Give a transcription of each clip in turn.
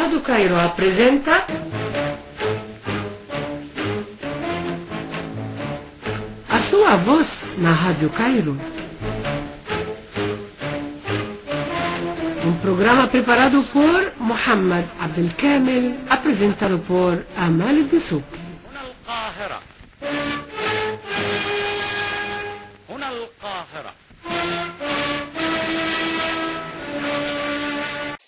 Rádio Cairo apresenta A Sua Voz na Rádio Cairo. Um programa preparado por Mohamed Abdelkamel, apresentado por Amal Dessouky.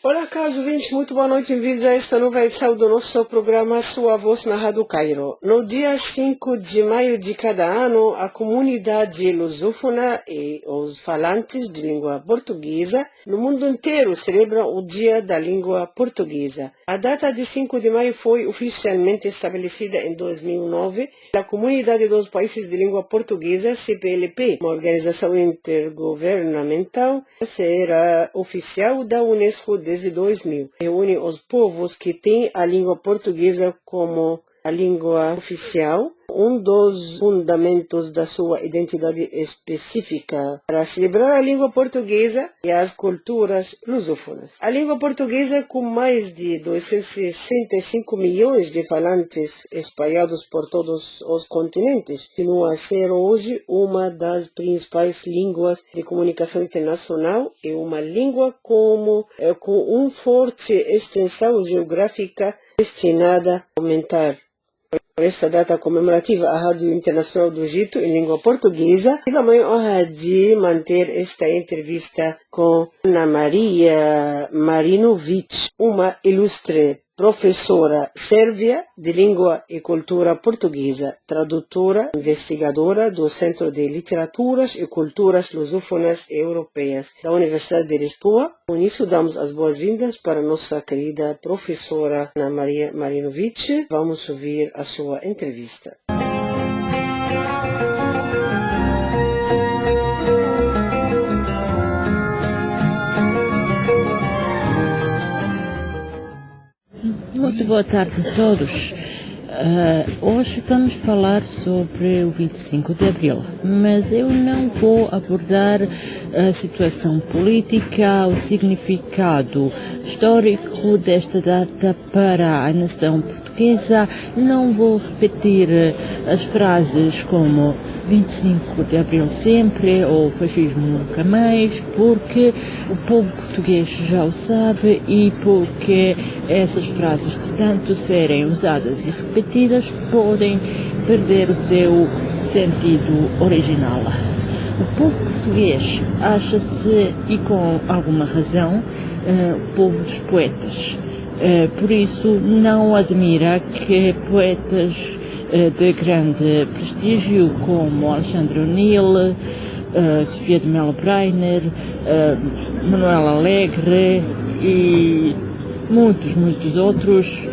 Olá, caros ouvintes, muito boa noite, bem-vindos a esta nova edição do nosso programa Sua Voz na Rádio Cairo. No dia 5 de maio de cada ano, a comunidade lusófona e os falantes de língua portuguesa no mundo inteiro celebram o Dia da Língua Portuguesa. A data de 5 de maio foi oficialmente estabelecida em 2009 pela Comunidade dos Países de Língua Portuguesa, CPLP, uma organização intergovernamental será oficial da Unesco desde 2000. Reúne os povos que têm a língua portuguesa como a língua oficial, um dos fundamentos da sua identidade específica, para celebrar a língua portuguesa e as culturas lusófonas. A língua portuguesa, com mais de 265 milhões de falantes espalhados por todos os continentes, continua a ser hoje uma das principais línguas de comunicação internacional e uma língua com uma forte extensão geográfica destinada a aumentar. Por esta data comemorativa, a Rádio Internacional do Egito, em língua portuguesa, tive a maior honra de manter esta entrevista com Ana Maria Marinovic, uma ilustre professora sérvia de língua e cultura portuguesa, tradutora, investigadora do Centro de Literaturas e Culturas Lusófonas Europeias da Universidade de Lisboa. Com isso, damos as boas-vindas para nossa querida professora Ana Maria Marinovic. Vamos ouvir a sua entrevista. Muito boa tarde a todos. Hoje vamos falar sobre o 25 de Abril, mas eu não vou abordar a situação política, o significado histórico desta data para a nação portuguesa. Não vou repetir as frases como 25 de Abril sempre ou fascismo nunca mais, porque o povo português já o sabe e porque essas frases, de tanto serem usadas e repetidas, podem perder o seu sentido original. O povo português acha-se, e com alguma razão, o povo dos poetas. Por isso, não admira que poetas de grande prestígio como Alexandre O'Neill, Sofia de Mello Breiner, Manuel Alegre e muitos outros,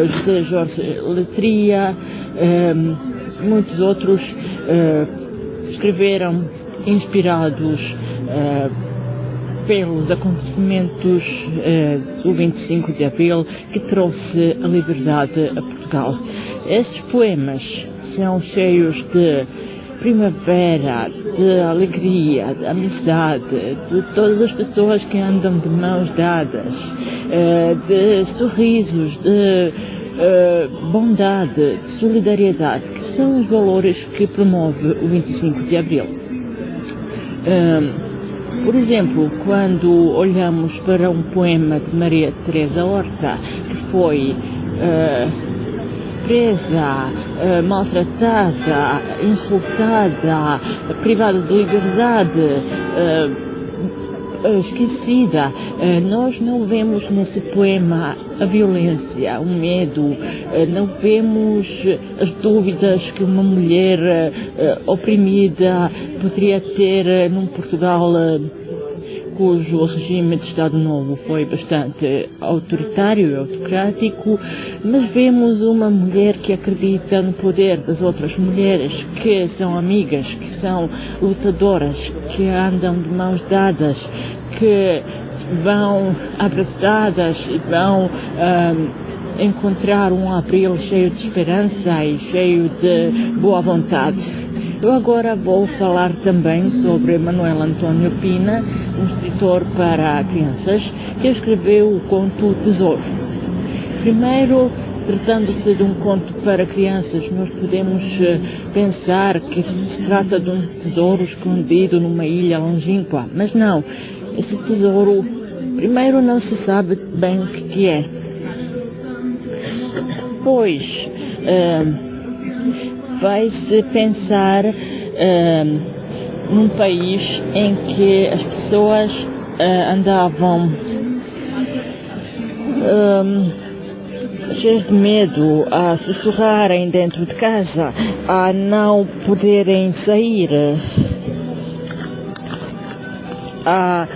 José Jorge Letria, muitos outros escreveram inspirados pelos acontecimentos do 25 de Abril, que trouxe a liberdade a Portugal. Estes poemas são cheios de primavera, de alegria, de amizade, de todas as pessoas que andam de mãos dadas, de sorrisos, de bondade, de solidariedade, que são os valores que promove o 25 de Abril. Por exemplo, quando olhamos para um poema de Maria Teresa Horta, que foi presa, maltratada, insultada, privada de liberdade, esquecida, nós não vemos nesse poema a violência, o medo, não vemos as dúvidas que uma mulher oprimida poderia ter num Portugal cujo regime de Estado Novo foi bastante autoritário e autocrático, mas vemos uma mulher que acredita no poder das outras mulheres, que são amigas, que são lutadoras, que andam de mãos dadas, que vão abraçadas e vão encontrar um abril cheio de esperança e cheio de boa vontade. Eu agora vou falar também sobre Manuel António Pina, um escritor para crianças, que escreveu o conto Tesouro. Primeiro, tratando-se de um conto para crianças, nós podemos pensar que se trata de um tesouro escondido numa ilha longínqua, mas não. Esse tesouro, primeiro, não se sabe bem o que é. Depois, vai-se pensar num país em que as pessoas andavam cheios de medo, a sussurrarem dentro de casa, a não poderem sair, a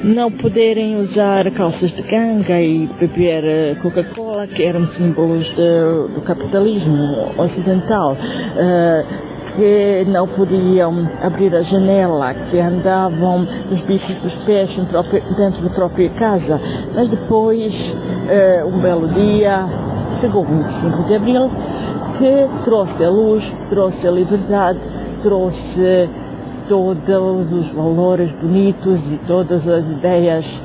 não poderem usar calças de ganga e beber Coca-Cola, que eram símbolos do capitalismo ocidental, que não podiam abrir a janela, que andavam nos bicos dos pés dentro da própria casa. Mas depois, um belo dia, chegou o 25 de Abril, que trouxe a luz, trouxe a liberdade, trouxe todos os valores bonitos e todas as ideias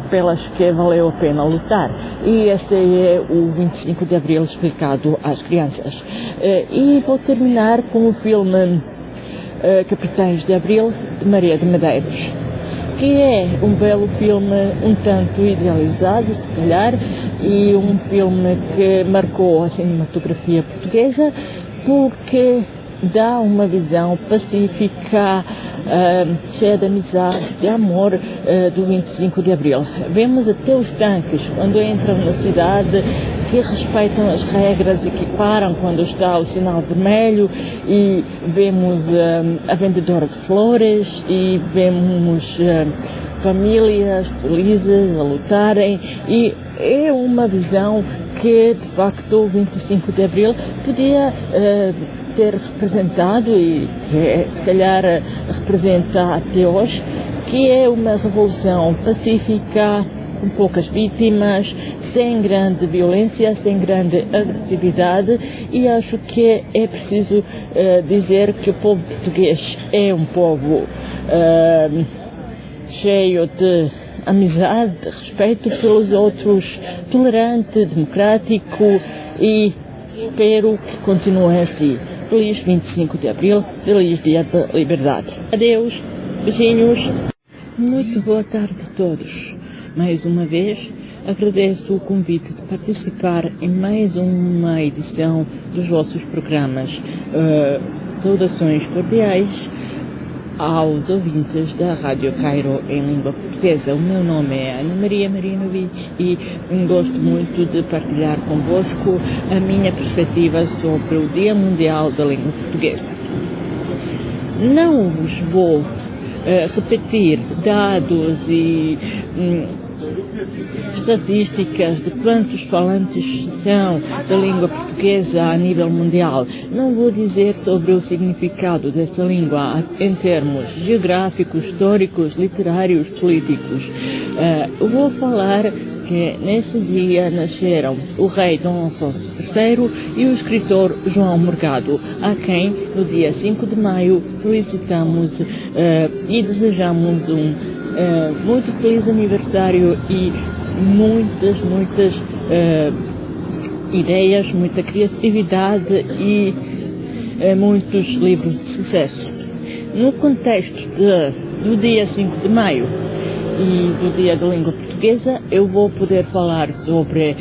pelas que valeu a pena lutar. E esse é o 25 de Abril explicado às crianças. E vou terminar com o filme Capitães de Abril, de Maria de Medeiros, que é um belo filme, um tanto idealizado, se calhar, e um filme que marcou a cinematografia portuguesa, porque dá uma visão pacífica, cheia de amizade, de amor, do 25 de Abril. Vemos até os tanques, quando entram na cidade, que respeitam as regras e que param quando está o sinal vermelho, e vemos a vendedora de flores, e vemos famílias felizes a lutarem, e é uma visão que, de facto, o 25 de Abril podia ter representado e que se calhar representa até hoje, que é uma revolução pacífica, com poucas vítimas, sem grande violência, sem grande agressividade, e acho que é preciso dizer que o povo português é um povo cheio de amizade, de respeito pelos outros, tolerante, democrático, e espero que continue assim. Feliz 25 de Abril, feliz Dia da Liberdade. Adeus, beijinhos. Muito boa tarde a todos. Mais uma vez, agradeço o convite de participar em mais uma edição dos vossos programas. Saudações cordiais aos ouvintes da Rádio Cairo em língua portuguesa. O meu nome é Ana Maria Marinovic e gosto muito de partilhar convosco a minha perspectiva sobre o Dia Mundial da Língua Portuguesa. Não vos vou repetir dados e estatísticas de quantos falantes são da língua portuguesa a nível mundial. Não vou dizer sobre o significado dessa língua em termos geográficos, históricos, literários, políticos. Vou falar que nesse dia nasceram o rei Dom Afonso III e o escritor João Morgado, a quem no dia 5 de maio felicitamos e desejamos um muito feliz aniversário e muitas ideias, muita criatividade e muitos livros de sucesso. No contexto do dia 5 de maio e do Dia da Língua Portuguesa, eu vou poder falar sobre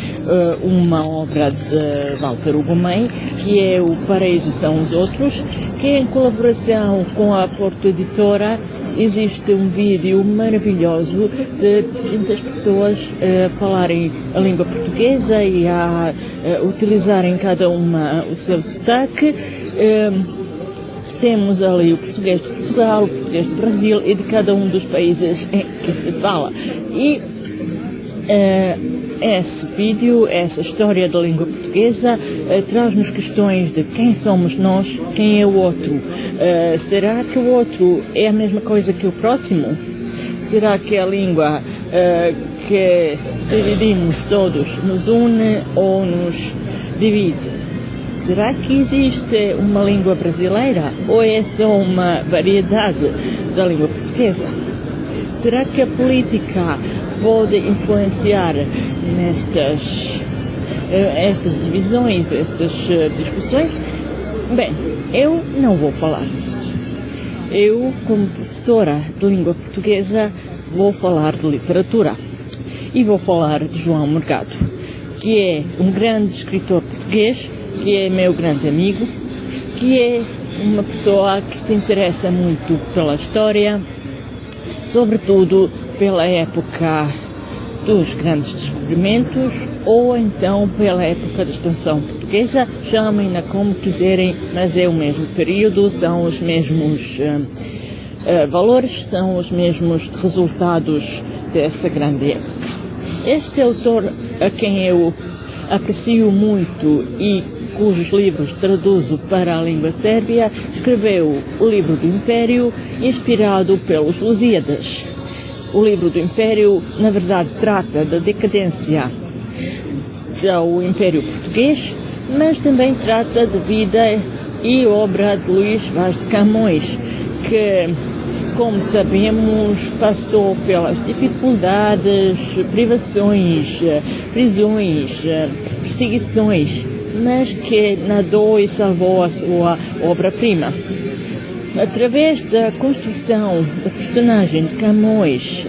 uma obra de Walter Ugumem, que é O Paraíso São os Outros, que em colaboração com a Porto Editora existe um vídeo maravilhoso de distintas pessoas falarem a língua portuguesa e a utilizarem cada uma o seu sotaque. Temos ali o português de Portugal, o português do Brasil e de cada um dos países em que se fala. E esse vídeo, essa história da língua portuguesa, traz-nos questões de quem somos nós, quem é o outro. Será que o outro é a mesma coisa que o próximo? Será que a língua que dividimos todos nos une ou nos divide? Será que existe uma língua brasileira ou é só uma variedade da língua portuguesa? Será que a política pode influenciar nestas estas divisões, estas discussões? Bem, eu não vou falar disso. Eu, como professora de língua portuguesa, vou falar de literatura. E vou falar de João Morgado, que é um grande escritor português, que é meu grande amigo, que é uma pessoa que se interessa muito pela história, sobretudo pela época dos grandes descobrimentos, ou então pela época da expansão portuguesa, chamem-na como quiserem, mas é o mesmo período, são os mesmos valores, são os mesmos resultados dessa grande época. Este autor, a quem eu aprecio muito e cujos livros traduzo para a língua sérbia, escreveu o livro do Império, inspirado pelos Lusíadas. O livro do Império, na verdade, trata da decadência do Império Português, mas também trata de vida e obra de Luís Vaz de Camões, que, como sabemos, passou pelas dificuldades, privações, prisões, perseguições, mas que nadou e salvou a sua obra-prima. Através da construção da personagem de Camões,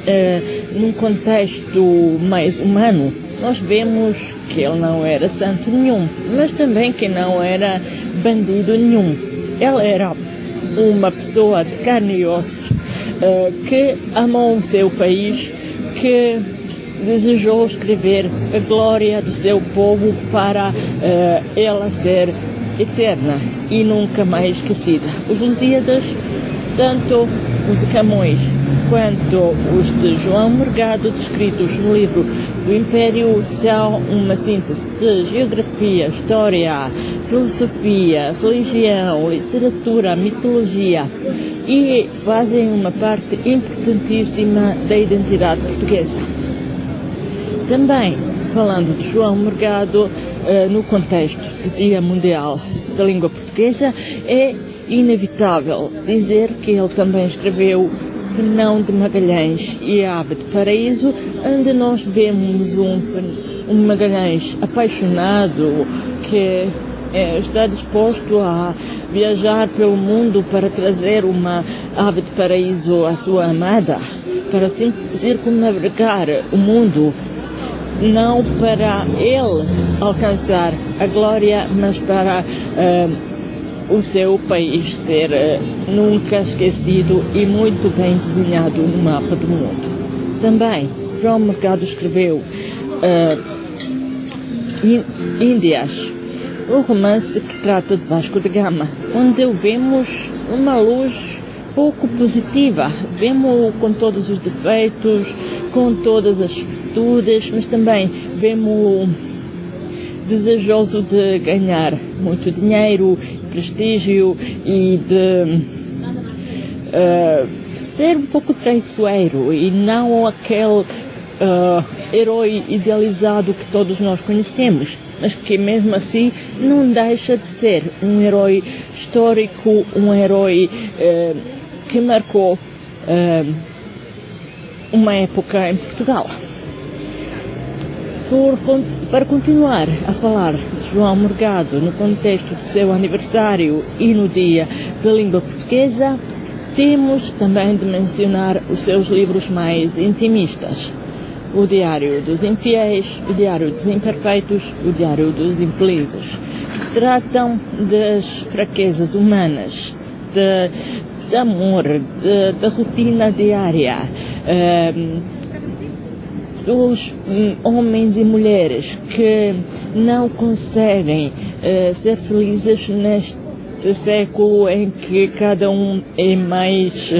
num contexto mais humano, nós vemos que ele não era santo nenhum, mas também que não era bandido nenhum. Ele era uma pessoa de carne e osso, que amou o seu país, que desejou escrever a glória do seu povo para ela ser eterna e nunca mais esquecida. Os Lusíadas, tanto os de Camões quanto os de João Morgado, descritos no livro do Império, são uma síntese de geografia, história, filosofia, religião, literatura, mitologia e fazem uma parte importantíssima da identidade portuguesa. Também, falando de João Morgado, no contexto do Dia Mundial da Língua Portuguesa, é inevitável dizer que ele também escreveu Fernão de Magalhães e a Ave de Paraíso, onde nós vemos um Magalhães apaixonado que está disposto a viajar pelo mundo para trazer uma ave de paraíso à sua amada, para circunnavegar o mundo, não para ele alcançar a glória, mas para o seu país ser nunca esquecido e muito bem desenhado no mapa do mundo. Também João Morgado escreveu Índias, um romance que trata de Vasco da Gama, onde vemos uma luz pouco positiva. Vemos-o com todos os defeitos, com todas as virtudes, mas também vemos-o desejoso de ganhar muito dinheiro, prestígio e de ser um pouco traiçoeiro e não aquele herói idealizado que todos nós conhecemos, mas que mesmo assim não deixa de ser um herói histórico, um herói que marcou uma época em Portugal. Para continuar a falar de João Morgado no contexto do seu aniversário e no Dia da Língua Portuguesa, temos também de mencionar os seus livros mais intimistas: o Diário dos Infiéis, o Diário dos Imperfeitos, o Diário dos Infelizes, que tratam das fraquezas humanas, de amor, da rotina diária, dos homens e mulheres que não conseguem ser felizes neste século em que cada um é mais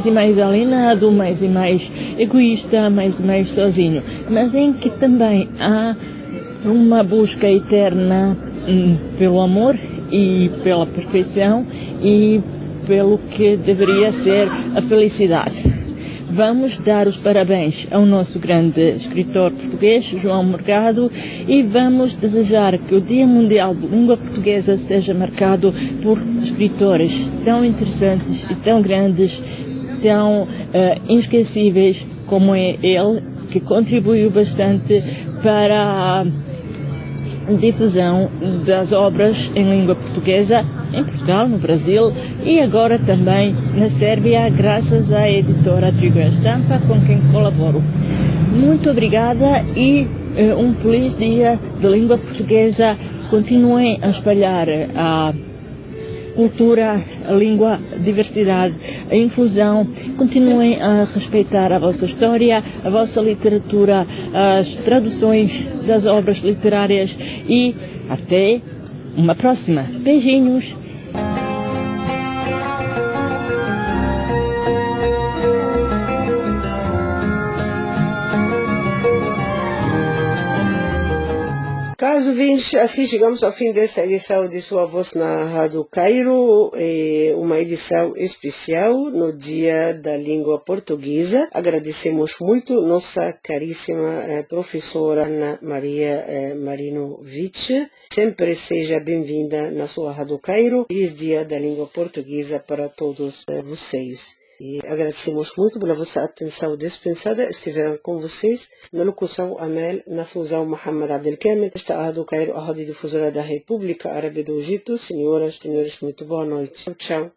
e mais alienado, mais e mais egoísta, mais e mais sozinho, mas em que também há uma busca eterna pelo amor e pela perfeição e pelo que deveria ser a felicidade. Vamos dar os parabéns ao nosso grande escritor português, João Morgado, e vamos desejar que o Dia Mundial de Língua Portuguesa seja marcado por escritores tão interessantes e tão grandes, tão inesquecíveis como é ele, que contribuiu bastante para a difusão das obras em língua portuguesa em Portugal, no Brasil e agora também na Sérvia, graças à editora Trigo Estampa, com quem colaboro. Muito obrigada e um feliz dia de língua portuguesa. Continuem a espalhar a cultura, a língua, a diversidade, a inclusão. Continuem a respeitar a vossa história, a vossa literatura, as traduções das obras literárias e até uma próxima. Beijinhos! Caros ouvintes, assim chegamos ao fim desta edição de Sua Voz na Rádio Cairo, uma edição especial no Dia da Língua Portuguesa. Agradecemos muito nossa caríssima professora Ana Maria Marinovic. Sempre seja bem-vinda na sua Rádio Cairo. Feliz Dia da Língua Portuguesa para todos vocês. E agradecemos muito pela vossa atenção dispensada. Estiveram com vocês na locução Amel, na Suzão Mohamed Abdelkamel. Esta é a Rádio Cairo, a Rádio Difusora da República Árabe do Egito. Senhoras e senhores, muito boa noite. Tchau.